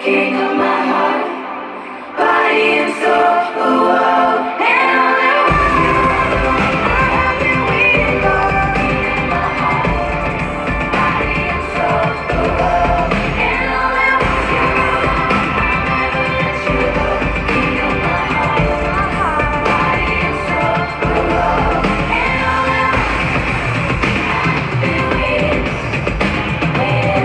king of my heart, body and soul. And all that was you, I have been waiting for. King of my heart, body and soul. And all that was you, I'll never let you go. King of my heart, body and soul. And all that I've been waiting, waiting.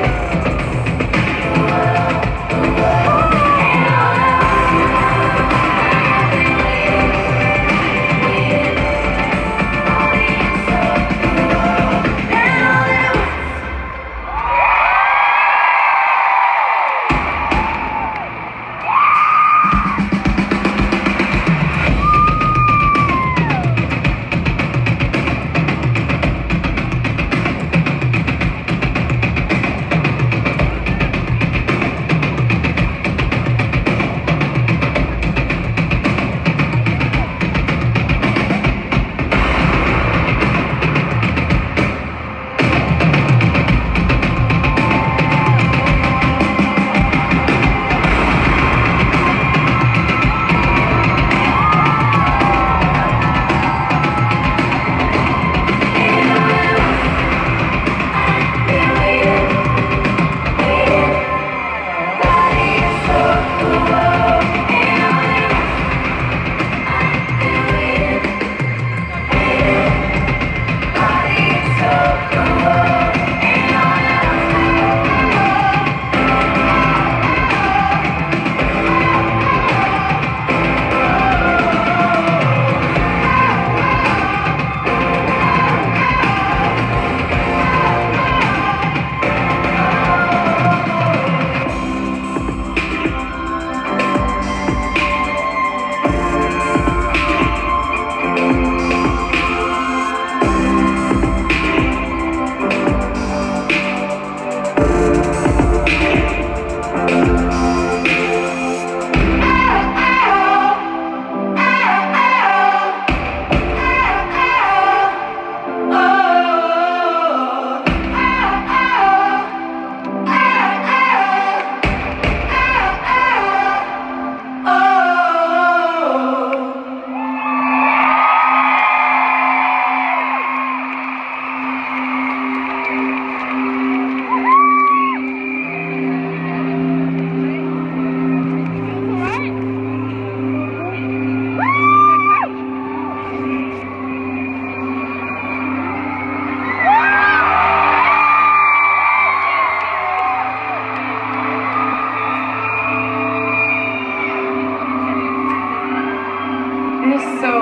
It is so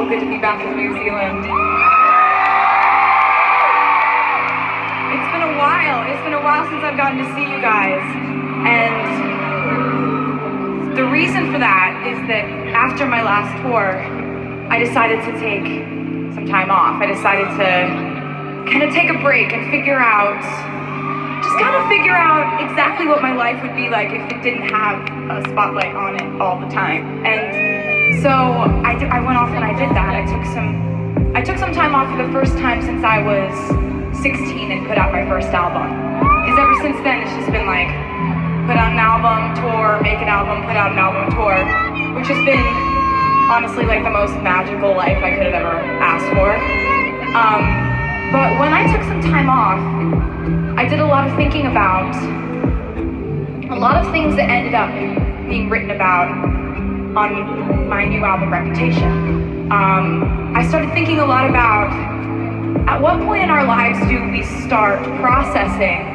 good to be back in New Zealand. It's been a while. It's been a while since I've gotten to see you guys. And the reason for that is that after my last tour, I decided to take some time off. I decided to kind of take a break and figure out exactly what my life would be like if it didn't have a spotlight on it all the time. And so I went off and I did that. I took some time off for the first time since I was 16 and put out my first album. Because ever since then it's just been like, put out an album, tour, make an album, put out an album, tour, which has been honestly like the most magical life I could have ever asked for. But when I took some time off, I did a lot of thinking about a lot of things that ended up being written about on my new album, Reputation. I started thinking a lot about at what point in our lives do we start processing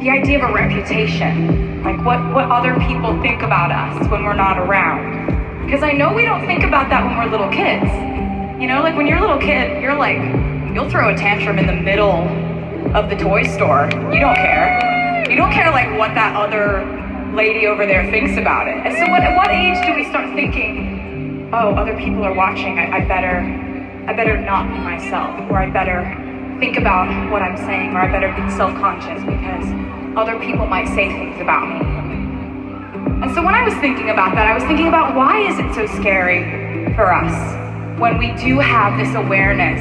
the idea of a reputation? Like what other people think about us when we're not around. Because I know we don't think about that when we're little kids. You know, like when you're a little kid, you're like, you'll throw a tantrum in the middle of the toy store. You don't care. You don't care like what that other lady over there thinks about it. And so at what age do we start thinking, oh, other people are watching, I better not be myself, or I better think about what I'm saying, or I better be self-conscious because other people might say things about me. And so when I was thinking about that, I was thinking about why is it so scary for us when we do have this awareness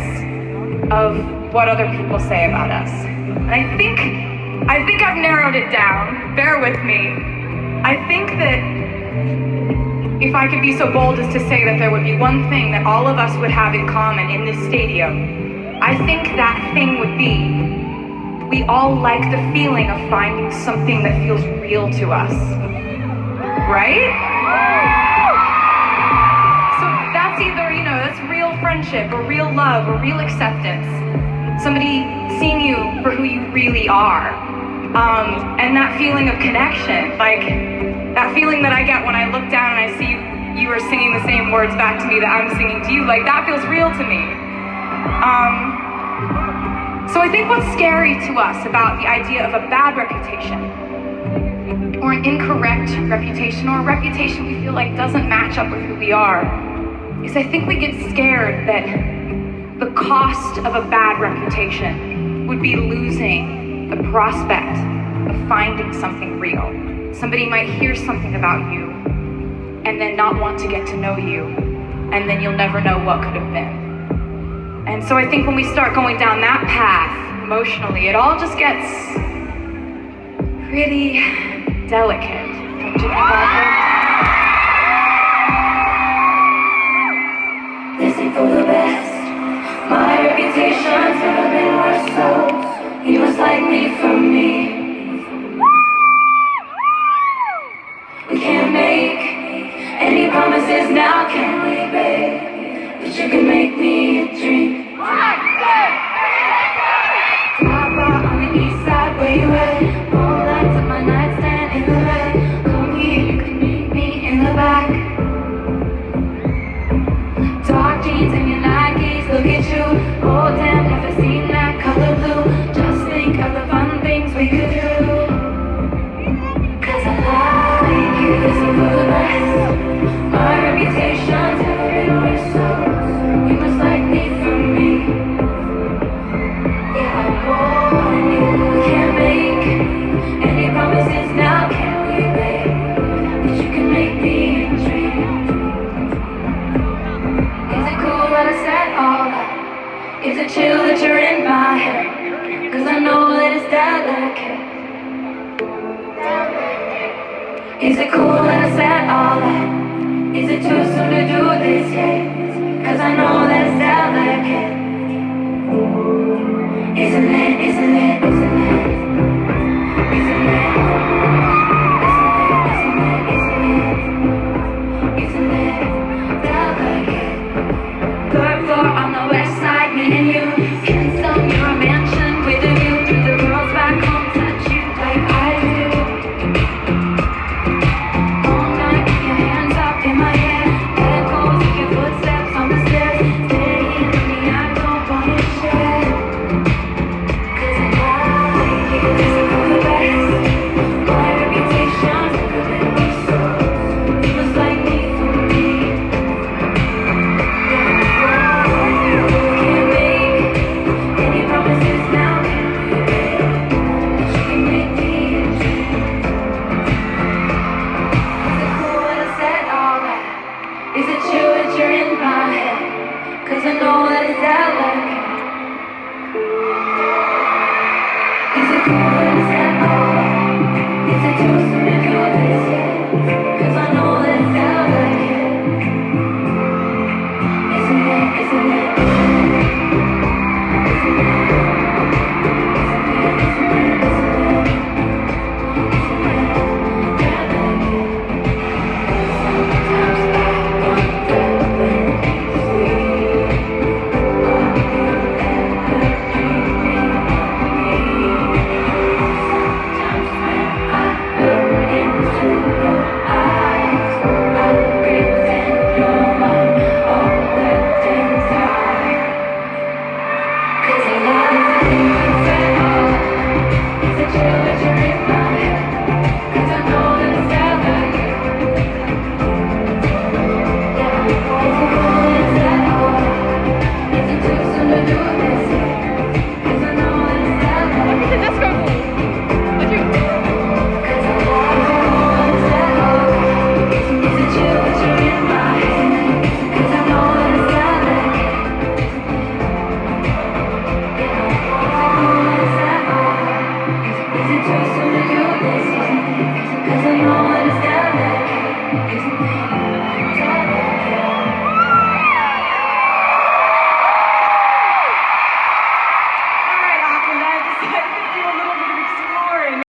of what other people say about us. And I think I think I've narrowed it down. Bear with me. I think that if I could be so bold as to say that there would be one thing that all of us would have in common in this stadium, I think that thing would be we all like the feeling of finding something that feels real to us. Right? So that's either, that's real friendship or real love or real acceptance. Somebody seeing you for who you really are. And that feeling of connection, like that feeling that I get when I look down and I see you are singing the same words back to me that I'm singing to you, like that feels real to me. So I think what's scary to us about the idea of a bad reputation, or an incorrect reputation, or a reputation we feel like doesn't match up with who we are, is I think we get scared that the cost of a bad reputation would be losing the prospect of finding something real. Somebody might hear something about you and then not want to get to know you, and then you'll never know what could have been. And so I think when we start going down that path emotionally, it all just gets pretty delicate. Don't you think, Auckland? This ain't for the best. My reputation's never been worse, so you must like me from me. We can't make any promises now, can we, babe? But you can make me a drink. Papa on the east side, where you at? All lights on my nightstand in the red. Come here, you can meet me in the back. Dark jeans and your Nikes, look at you. Oh damn, never seen that color blue. Just think of the fun things we could do. Cause I like you, this is for the best. My reputation's never been worse, so you must like me from me. Yeah, I want you. We can't make any promises now, can we, babe? But you can make me a dream. Is it cool that I said all that? Is it chill that you're in my head? Cause I know that it's delicate. Is it cool that I said all that? Is it too soon to do this yet? Cause I know